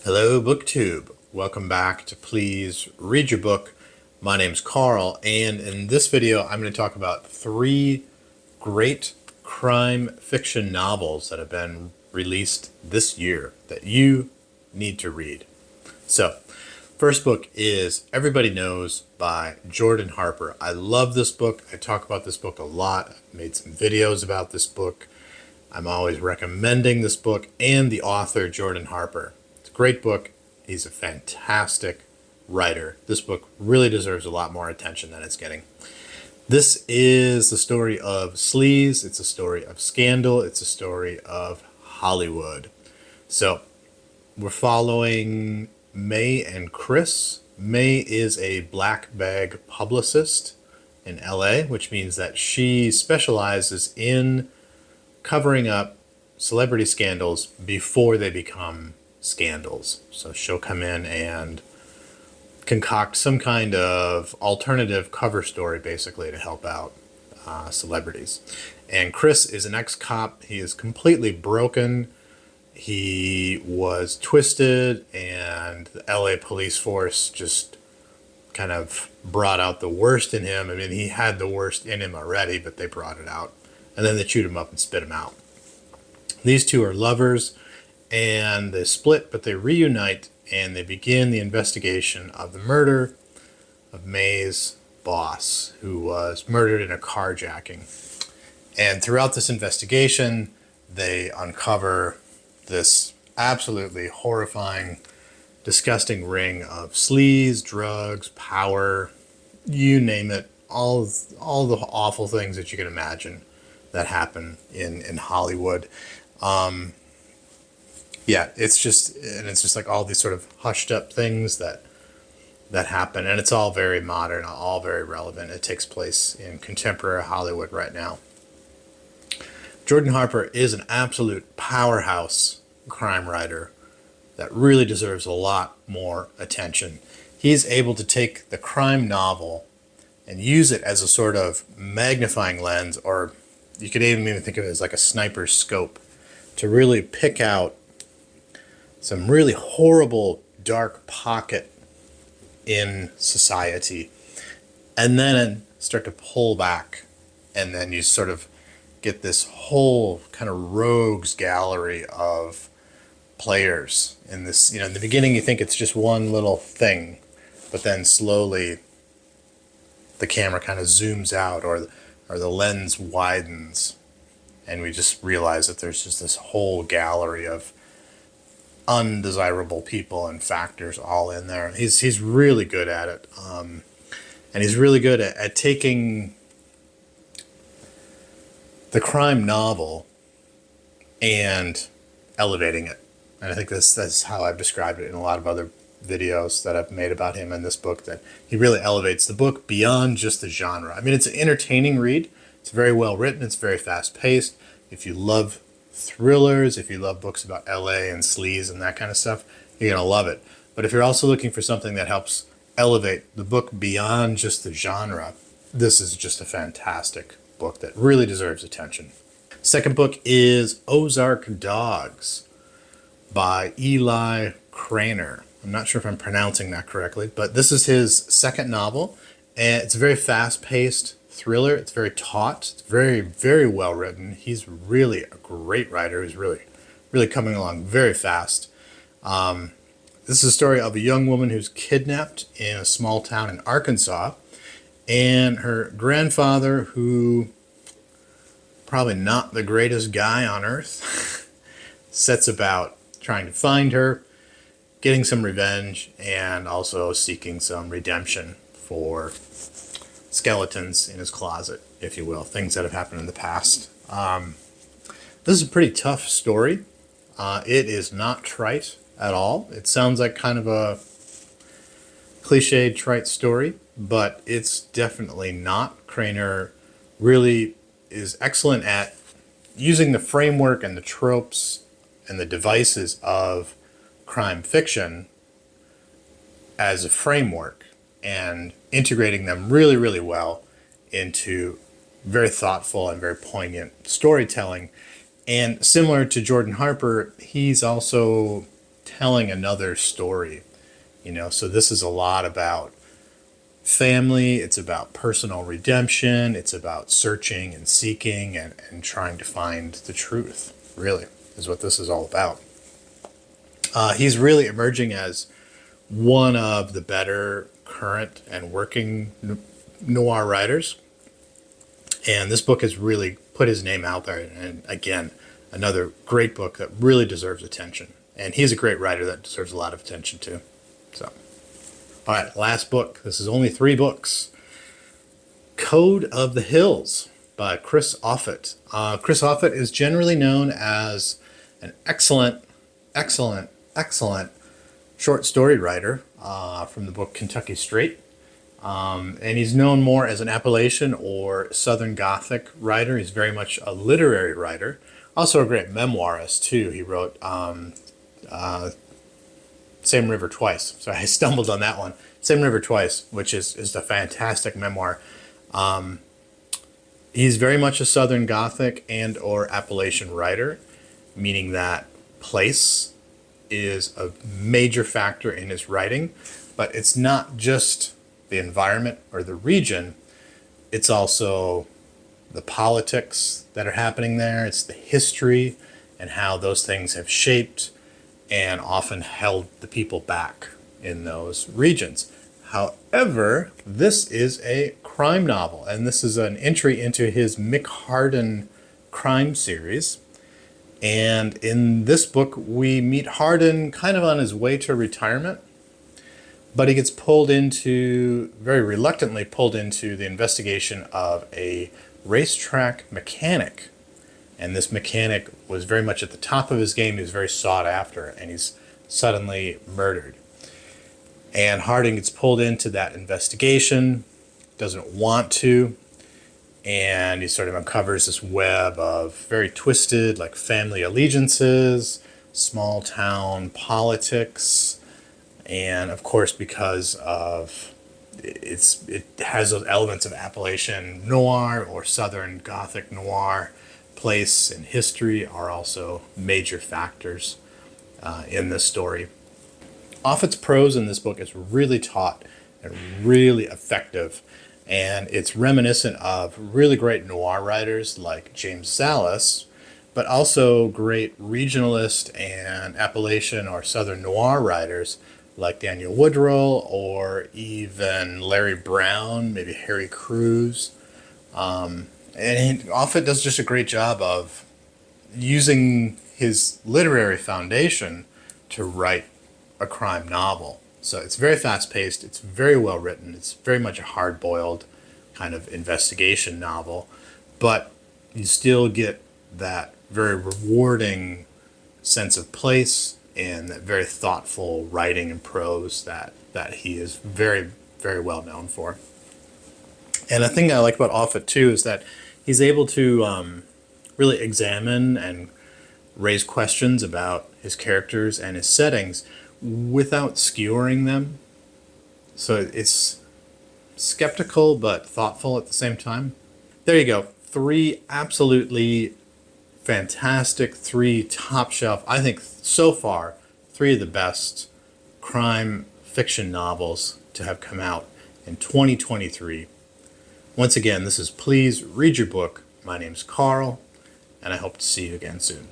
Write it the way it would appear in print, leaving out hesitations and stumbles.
Hello, booktube. Welcome back to Please Read Your Book. My name's Carl, and in this video, I'm going to talk about 3 great crime fiction novels that have been released this year that you need to read. So, first book is Everybody Knows by Jordan Harper. I love this book. I talk about this book a lot. I've made some videos about this book. I'm always recommending this book and the author, Jordan Harper. Great book. He's a fantastic writer. This book really deserves a lot more attention than it's getting. This is the story of sleaze. It's a story of scandal. It's a story of Hollywood. So we're following May and Chris. May is a black bag publicist in LA, which means that she specializes in covering up celebrity scandals before they become scandals. So she'll come in and concoct some kind of alternative cover story basically to help out celebrities. And Chris is an ex-cop. He is completely broken. He was twisted, and the LA police force just kind of brought out the worst in him. I mean, he had the worst in him already, but they brought it out. And then they chewed him up and spit him out. These two are lovers, and they split, but they reunite, and they begin the investigation of the murder of May's boss, who was murdered in a carjacking. And throughout this investigation, they uncover this absolutely horrifying, disgusting ring of sleaze, drugs, power, you name it, all the awful things that you can imagine that happen in Hollywood. Yeah, it's just like all these sort of hushed up things that happen, and it's all very modern, all very relevant. It takes place in contemporary Hollywood right now. Jordan Harper is an absolute powerhouse crime writer that really deserves a lot more attention. He's able to take the crime novel and use it as a sort of magnifying lens, or you could even think of it as like a sniper's scope, to really pick out some really horrible, dark pocket in society, and then start to pull back, and then you sort of get this whole kind of rogues gallery of players in this. In the beginning you think it's just one little thing, but then slowly the camera kind of zooms out, or the lens widens, and we just realize that there's just this whole gallery of undesirable people and factors all in there. He's really good at it, and he's really good at taking the crime novel and elevating it. And I think that's how I've described it in a lot of other videos that I've made about him in this book, that he really elevates the book beyond just the genre. I mean, it's an entertaining read. It's very well written. It's very fast paced. If you love thrillers, if you love books about LA and sleaze and that kind of stuff, you're going to love it. But if you're also looking for something that helps elevate the book beyond just the genre, this is just a fantastic book that really deserves attention. Second book is Ozark Dogs by Eli Cranor. I'm not sure if I'm pronouncing that correctly, but this is his second novel, and it's a very fast-paced thriller. It's very taut. It's very, very well written. He's really a great writer. He's really coming along very fast. This is a story of a young woman who's kidnapped in a small town in Arkansas, and her grandfather, who probably not the greatest guy on earth, sets about trying to find her, getting some revenge, and also seeking some redemption for skeletons in his closet, if you will, things that have happened in the past. This is a pretty tough story. It is not trite at all. It sounds like kind of a cliched, trite story, but it's definitely not. Cranor really is excellent at using the framework and the tropes and the devices of crime fiction as a framework and integrating them really, really well into very thoughtful and very poignant storytelling. And similar to Jordan Harper, he's also telling another story, so this is a lot about family, it's about personal redemption, it's about searching and seeking and trying to find the truth, really, is what this is all about. He's really emerging as one of the better current and working noir writers. And this book has really put his name out there. And again, another great book that really deserves attention. And he's a great writer that deserves a lot of attention too. So, all right, last book. This is only 3 books. Code of the Hills by Chris Offutt. Chris Offutt is generally known as an excellent short story writer from the book Kentucky Straight. And he's known more as an Appalachian or Southern Gothic writer. He's very much a literary writer. Also a great memoirist, too. He wrote Same River Twice. So I stumbled on that one. Same River Twice, which is a fantastic memoir. He's very much a Southern Gothic and or Appalachian writer, meaning that place is a major factor in his writing, but it's not just the environment or the region, it's also the politics that are happening there, it's the history and how those things have shaped and often held the people back in those regions. However, this is a crime novel, and this is an entry into his Mick Hardin crime series. And in this book, we meet Hardin kind of on his way to retirement, but he gets very reluctantly pulled into the investigation of a racetrack mechanic. And this mechanic was very much at the top of his game. He was very sought after, and he's suddenly murdered. And Hardin gets pulled into that investigation, doesn't want to, and he sort of uncovers this web of very twisted, like family allegiances, small town politics, and of course, because of it has those elements of Appalachian noir or Southern Gothic noir. Place and history are also major factors in this story. Offutt's prose in this book is really taut and really effective. And it's reminiscent of really great noir writers like James Salas, but also great regionalist and Appalachian or Southern noir writers like Daniel Woodrow or even Larry Brown, maybe Harry Crews. And Offutt does just a great job of using his literary foundation to write a crime novel. So it's very fast-paced, it's very well written, it's very much a hard-boiled kind of investigation novel, but you still get that very rewarding sense of place and that very thoughtful writing and prose that he is very, very well known for. And a thing I like about Offutt, too, is that he's able to really examine and raise questions about his characters and his settings without skewering them. So it's skeptical but thoughtful at the same time. There you go. 3 absolutely fantastic, 3 top shelf, I think so far, 3 of the best crime fiction novels to have come out in 2023. Once again, this is Please Read Your Book. My name's Carl, and I hope to see you again soon.